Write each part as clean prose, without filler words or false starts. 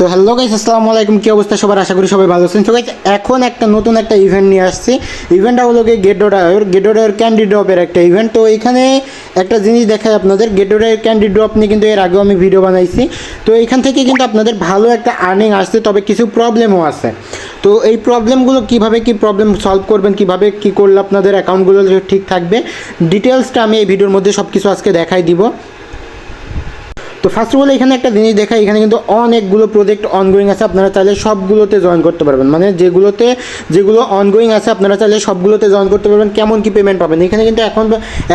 তো hello guys, আসসালামু আলাইকুম। কী অবস্থা সবার? আশা করি সবাই ভালো আছেন। তো গাইস, এখন একটা নতুন একটা ইভেন্ট নিয়ে আসছি। ইভেন্টটা হলো গিয়ে গেটোডায়ের ক্যান্ডি ড্রপের একটা ইভেন্ট। তো এখানে একটা জিনিস দেখায় আপনাদের, গেটোডায়ের ক্যান্ডি ড্রপ নিয়ে কিন্তু এর আগেও আমি ভিডিও বানাইছি। তো এখান থেকে কিন্তু আপনাদের ভালো একটা আর্নিং আসছে, তবে কিছু প্রবলেমও আছে। তো এই প্রবলেমগুলো কীভাবে কী প্রবলেম সলভ করবেন, কীভাবে কী করলে আপনাদের অ্যাকাউন্টগুলো ঠিক থাকবে, ডিটেলসটা আমি এই ভিডিওর মধ্যে সব কিছু আজকে দেখাই দিব। তো ফার্স্ট অফ অল এখানে একটা জিনিস দেখাই, এখানে কিন্তু অনেকগুলো প্রজেক্ট অনগোয়িং আছে। আপনারা চাইলে সবগুলোতে জয়েন করতে পারবেন, মানে যেগুলো অনগোয়িং আছে আপনারা চাইলে সবগুলোতে জয়েন করতে পারবেন। কেমন কি পেমেন্ট পাবেন, এখানে কিন্তু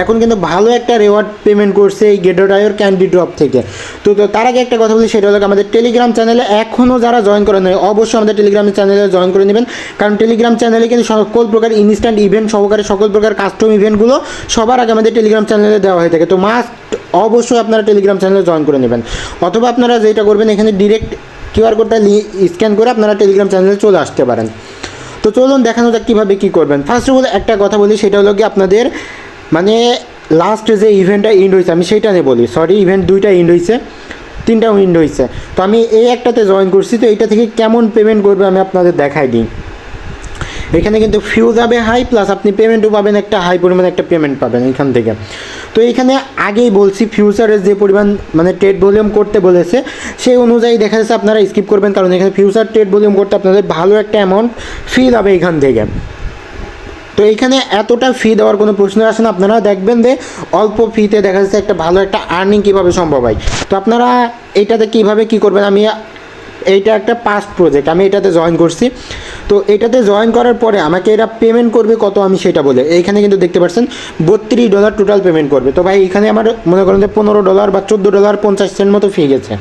এখন কিন্তু ভালো একটা রেওয়ার্ড পেমেন্ট করছে এই গেটোডায়ের ক্যান্ডি ড্রপ থেকে। তো তার আগে একটা কথা বলি, সেটা হলো আমাদের টেলিগ্রাম চ্যানেলে এখনও যারা জয়েন করেন নাই, অবশ্যই আমাদের টেলিগ্রাম চ্যানেলে জয়েন করে নেবেন। কারণ টেলিগ্রাম চ্যানেলে কিন্তু সকল প্রকার ইনস্ট্যান্ট ইভেন্ট সহকারে সকল প্রকার কাস্টম ইভেন্টগুলো সবার আগে আমাদের টেলিগ্রাম চ্যানেলে দেওয়া হয়ে থাকে। তো অবশ্যই আপনারা টেলিগ্রাম চ্যানেলে জয়েন করে নেবেন, অথবা আপনারা যেটা করবেন এখানে ডিরেক্ট কিউআর কোডটা স্ক্যান করে আপনারা টেলিগ্রাম চ্যানেলে চলে আসতে পারেন। তো চলুন দেখানো যাক কীভাবে কী করবেন। ফার্স্ট অফ অল একটা কথা বলি, সেটা হলো কি আপনাদের মানে লাস্ট যে ইভেন্টটা ইন্ড হয়েছে, আমি সেইটা নিয়ে বলি, সরি, ইভেন্ট দুইটা ইন্ড হয়েছে, তিনটা উইন্ড হয়েছে। তো আমি এই একটাতে জয়েন করছি। তো এইটা থেকে কেমন পেমেন্ট করবে আমি আপনাদের দেখাই দিই। এখানে কিন্তু ফিউ যাবে হাই, প্লাস আপনি পেমেন্টও পাবেন, একটা হাই পরিমাণে একটা পেমেন্ট পাবেন এখান থেকে। তো এখানে আগেই বলছি ফিউচারের যে পরিমাণ মানে ট্রেড ভলিউম করতে বলেছে সেই অনুযায়ী দেখা যাচ্ছে আপনারা স্কিপ করবেন, কারণ এখানে ফিউচার ট্রেড ভলিউম করতে আপনাদের ভালো একটা অ্যামাউন্ট ফি যাবে এখান থেকে। তো এইখানে এতটা ফি দেওয়ার কোনো প্রশ্ন আসে না। আপনারা দেখবেন যে অল্প ফিতে দেখা যাচ্ছে একটা ভালো একটা আর্নিং কীভাবে সম্ভব হয়। তো আপনারা এইটাতে কীভাবে কী করবেন, এইটা একটা পাস্ট প্রজেক্ট, আমি এটাতে জয়েন করছি। তো এটাতে জয়েন করার পরে আমাকে এরা পেমেন্ট করবে কত, আমি সেটা বলে এইখানে কিন্তু দেখতে পাচ্ছেন $32 টোটাল পেমেন্ট করবে। তো ভাই এখানে আমার মনে করেন যে $15 বা $14.50 মতো ফি গেছে,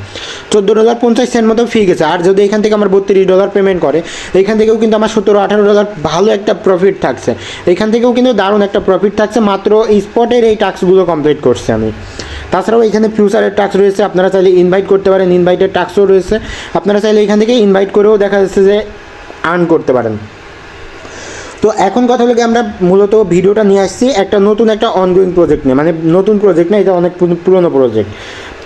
$14.50 মতো ফি গেছে। আর যদি এখান থেকে আমার $32 পেমেন্ট করে, এখান থেকেও কিন্তু আমার $17-18 ভালো একটা প্রফিট থাকছে। এখান থেকেও কিন্তু দারুণ একটা প্রফিট থাকছে, মাত্র স্পটের এই টাস্কগুলো কমপ্লিট করছে আমি। তাছাড়াও এখানে ফিউচারের টাস্ক রয়েছে, আপনারা চাইলে ইনভাইট করতে পারেন, ইনভাইটের টাস্কও রয়েছে, আপনারা চাইলে এখান থেকে ইনভাইট করেও দেখা যাচ্ছে যে আর্ন করতে পারেন। তো এখন কথা হলো কি, আমরা মূলত ভিডিওটা নিয়ে আসছি নতুন একটা অনগোয়িং প্রজেক্ট নিয়ে, মানে নতুন প্রজেক্ট না, এটা অনেক পুরনো প্রজেক্ট।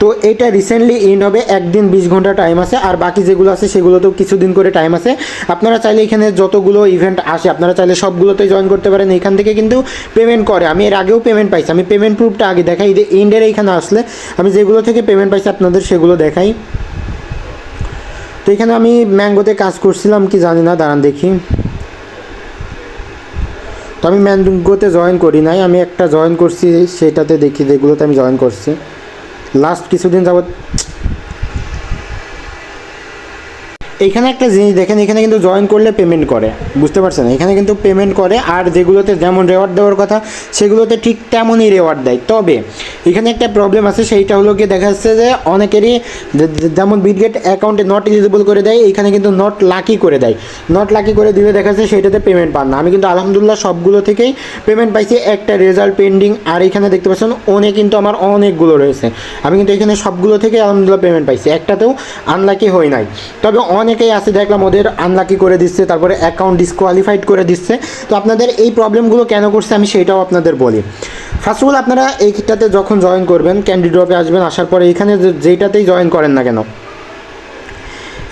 তো এটা রিসেন্টলি এন্ড হবে, 1 দিন 20 ঘন্টা টাইম আছে, আর বাকি যেগুলো আছে সেগুলোতেও কিছুদিন করে টাইম আছে। আপনারা চাইলে এখানে যতগুলো ইভেন্ট আসে আপনারা চাইলে সবগুলোতেই জয়েন করতে পারেন। এখান থেকে কিন্তু পেমেন্ট করে, আমি এর আগেও পেমেন্ট পাইছি। আমি পেমেন্ট প্রুফটা আগে দেখাই, এন্ডের এইখানে আসলে আমি যেগুলো থেকে পেমেন্ট পাইছি আপনাদের সেগুলো দেখাই। তো এখানে আমি ম্যাঙ্গোতে কাজ করছিলাম কি জানি না, দাঁড়ান দেখি। তো আমি ম্যাঙ্গোতে জয়েন করি নাই, আমি একটা জয়েন করছি, সেটাতে দেখি যেগুলোতে আমি জয়েন করছি লাস্ট কিছুদিন যাবত। এইখানে একটা জিনিস দেখেন, এখানে কিন্তু জয়েন করলে পেমেন্ট করে, বুঝতে পারছেন? এখানে কিন্তু পেমেন্ট করে, আর যেগুলোতে যেমন রেওয়ার্ড দেওয়ার কথা সেগুলোতে ঠিক তেমনই রেওয়ার্ড দেয়। তবে এখানে একটা প্রবলেম আছে, সেইটা হলো গিয়ে দেখা যাচ্ছে যে অনেকেরই যেমন বিটগেট অ্যাকাউন্টে নট এলিজিবল করে দেয়, এইখানে কিন্তু নট লাকি করে দেয়। নট লাকি করে দিলে দেখা যাচ্ছে সেইটাতে পেমেন্ট পান না। আমি কিন্তু আলহামদুলিল্লাহ সবগুলো থেকেই পেমেন্ট পাইছি, একটা রেজাল্ট পেন্ডিং। আর এখানে দেখতে পাচ্ছেন কিন্তু আমার অনেকগুলো রয়েছে, আমি কিন্তু এখানে সবগুলো থেকে আলহামদুলিল্লাহ পেমেন্ট পাইছি, একটাতেও আনলাকি হই নাই। তবে অনেকেই আছে দেখলাম ওদের আনলাকি করে দিচ্ছে, তারপরে অ্যাকাউন্ট ডিসকোয়ালিফাইড করে দিচ্ছে। তো আপনাদের এই প্রবলেমগুলো কেন করছে আমি সেটাও আপনাদের বলি। ফার্স্ট অফ অল আপনারা এইটাতে যখন জয়েন করবেন, ক্যান্ডি ড্রপে আসবেন, আসার পরে এখানে যেইটাতেই জয়েন করেন না কেন,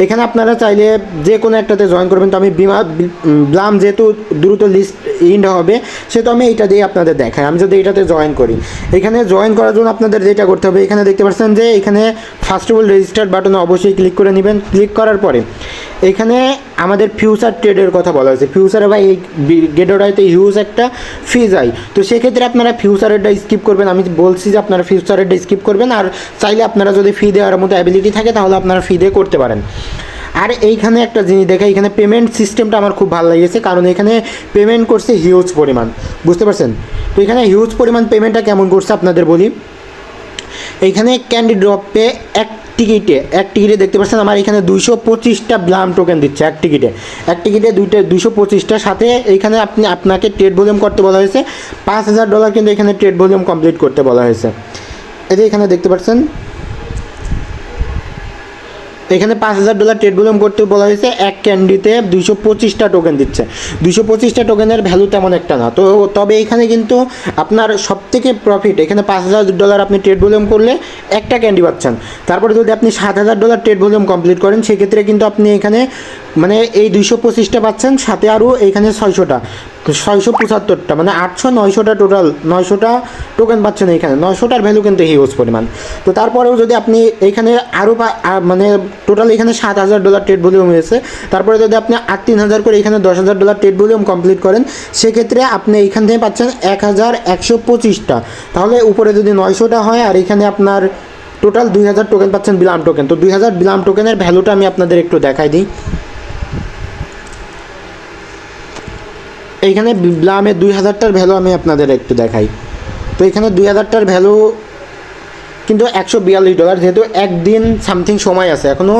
এখানে আপনারা চাইলে যে কোনো একটাতে জয়েন করবেন। তো আমি ব্লাম যেহেতু দ্রুত লিস্ট ইন্ড হবে, সেহেতু আমি এইটা দিয়ে আপনাদের দেখাই। আমি যদি এইটাতে জয়েন করি, এখানে জয়েন করার জন্য আপনাদের যেটা করতে হবে, এখানে দেখতে পাচ্ছেন যে এখানে ফার্স্ট অফ অল রেজিস্টার্ড বাটনে অবশ্যই ক্লিক করে নেবেন। ক্লিক করার পরে এখানে আমাদের ফিউচার ট্রেডের কথা বলা হয়েছে। ফিউচারে ভাই এই গেটোডাইতে হিউজ একটা ফি যায়, তো সেক্ষেত্রে আপনারা ফিউচারেরটা স্কিপ করবেন। আমি বলছি যে আপনারা ফিউচারেরটা স্কিপ করবেন, আর চাইলে আপনারা যদি ফি দেওয়ার মতো অ্যাবিলিটি থাকে তাহলে আপনারা ফি দিয়ে করতে পারেন। আর এইখানে একটা জিনিস দেখে, এখানে পেমেন্ট সিস্টেমটা আমার খুব ভালো লেগেছে, কারণ এখানে পেমেন্ট করছে হিউজ পরিমাণ, বুঝতে পারছেন? তো এখানে হিউজ পরিমাণ পেমেন্টটা কেমন করছে আপনাদের বলি। এইখানে ক্যান্ডি ড্রপে এক টিকিটে দেখতে পাচ্ছেন আমার এখানে 225টা ব্লাম টোকেন দিচ্ছে এক টিকিটে 225টার সাথে। এইখানে আপনাকে ট্রেড ভলিউম করতে বলা হয়েছে $5000, কিন্তু এখানে ট্রেড ভলিউম কমপ্লিট করতে বলা হয়েছে। এই যে এখানে দেখতে পাচ্ছেন, এখানে $5000 ট্রেড ভলিউম করতে বলা হয়েছে, এক ক্যান্ডিতে 225টা টোকেন দিচ্ছে। 225টা টোকেনের ভ্যালু তেমন একটা না, তো তবে এখানে কিন্তু আপনার সবথেকে প্রফিট, এখানে $5000 আপনি ট্রেড ভলিউম করলে একটা ক্যান্ডি পাচ্ছেন। তারপরে যদি আপনি $7000 ট্রেড ভলিউম কমপ্লিট করেন সেক্ষেত্রে কিন্তু আপনি এখানে মানে এই 225টা পাচ্ছেন, সাথে আরও এখানে 675টা মানে 800-900টা টোটাল 900টা টোকেন পাচ্ছেন এখানে। 900টার ভ্যালু কিন্তু হিউজ পরিমাণ। তো তারপরেও যদি আপনি এখানে আরও মানে টোটাল এখানে $7000 ট্রেড ভলিউম হয়েছে, তারপরে যদি আপনি 3000 করে এখানে $10000 ট্রেড ভলিউম কমপ্লিট করেন সেক্ষেত্রে আপনি এইখান থেকে পাচ্ছেন 1125টা। তাহলে উপরে যদি 900টা হয় আর এখানে আপনার টোটাল 2000 টোকেন পাচ্ছেন বিলাম টোকেন। তো 2000 বিলাম টোকেনের ভ্যালুটা আমি আপনাদের একটু দেখাই দিই। এইখানে ব্লামের 2000টার ভ্যালু আমি আপনাদের একটু দেখাই। তো এখানে 2000টার ভ্যালু কিন্তু $142, যেহেতু একদিন সামথিং সময় আছে, এখনও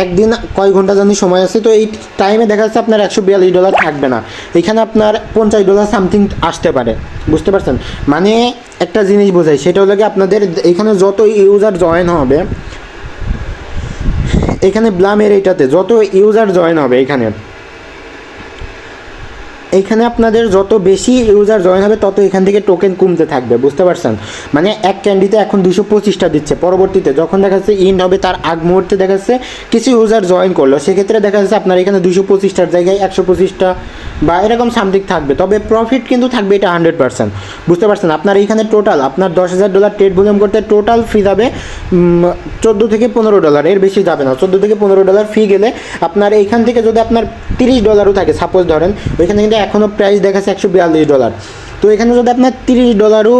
একদিন কয় ঘন্টা জানি সময় আছে। তো এই টাইমে দেখা যাচ্ছে আপনার $142 থাকবে না, এখানে আপনার $50 সামথিং আসতে পারে। বুঝতে পারছেন? মানে একটা জিনিস বোঝাই, সেটা হলো কি আপনাদের এখানে যত ইউজার জয়েন হবে, এখানে ব্লামের এইটাতে যত ইউজার জয়েন হবে এইখানে আপনাদের যত বেশি ইউজার জয়েন হবে তত এখান থেকে টোকেন কমতে থাকবে। বুঝতে পারছেন? মানে এক ক্যান্ডিতে এখন 225টা দিচ্ছে, পরবর্তীতে যখন দেখা যাচ্ছে ইন্ড হবে তার আগ মুহূর্তে দেখা যাচ্ছে কিছু ইউজার জয়েন করলো, সেক্ষেত্রে দেখা যাচ্ছে আপনার এখানে 225টার জায়গায় 125টা বা এরকম সামথিং থাকবে, তবে প্রফিট কিন্তু থাকবে এটা 100%। বুঝতে পারছেন? আপনার এইখানে টোটাল আপনার $10,000 ট্রেড ভলিউম করতে টোটাল ফি যাবে $14 থেকে $15, এর বেশি যাবে না। $14 থেকে $15 ফি গেলে আপনার এইখান থেকে যদি আপনার $30ও থাকে, সাপোজ ধরেন ওইখানে কিন্তু এখনও প্রাইস দেখাচ্ছে $142। তো এখানে যদি আপনার $30ও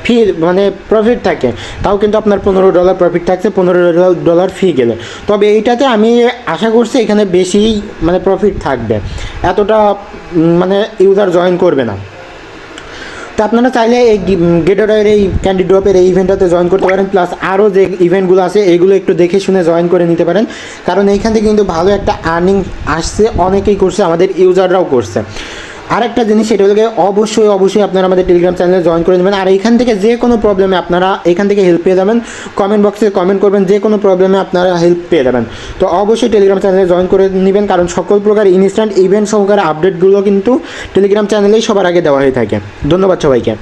ফি মানে প্রফিট থাকে, তাও কিন্তু আপনার $15 প্রফিট থাকছে $15 ফি গেলে। তবে এইটাতে আমি আশা করছি এখানে বেশি মানে প্রফিট থাকবে, এতটা মানে ইউজার জয়েন করবে না। তো আপনারা চাইলে এই গেটওয়ের এই ক্যান্ডি ড্রপের এই ইভেন্টটাতে জয়েন করতে পারেন, প্লাস আরও যে ইভেন্টগুলো আছে এইগুলো একটু দেখে শুনে জয়েন করে নিতে পারেন, কারণ এইখান থেকে কিন্তু ভালো একটা আর্নিং আসছে, অনেকেই করছে, আমাদের ইউজাররাও করছে। আর একটা জিনিস সেটা হলো অবশ্যই আপনারা আমাদের টেলিগ্রাম চ্যানেলে জয়েন করে নেবেন। আর এইখান থেকে যে কোনো প্রবলেমে আপনারা এখান থেকে হেল্প পেয়ে যাবেন, কমেন্ট বক্সে কমেন্ট করবেন, যে কোনো প্রবলেমে আপনারা হেল্প পেয়ে যাবেন। তো অবশ্যই টেলিগ্রাম চ্যানেলে জয়েন করে নেবেন, কারণ সকল প্রকার ইনস্ট্যান্ট ইভেন্ট সহকারে আপডেটগুলো কিন্তু টেলিগ্রাম চ্যানেলেই সবার আগে দেওয়া হয়ে থাকে। ধন্যবাদ সবাইকে।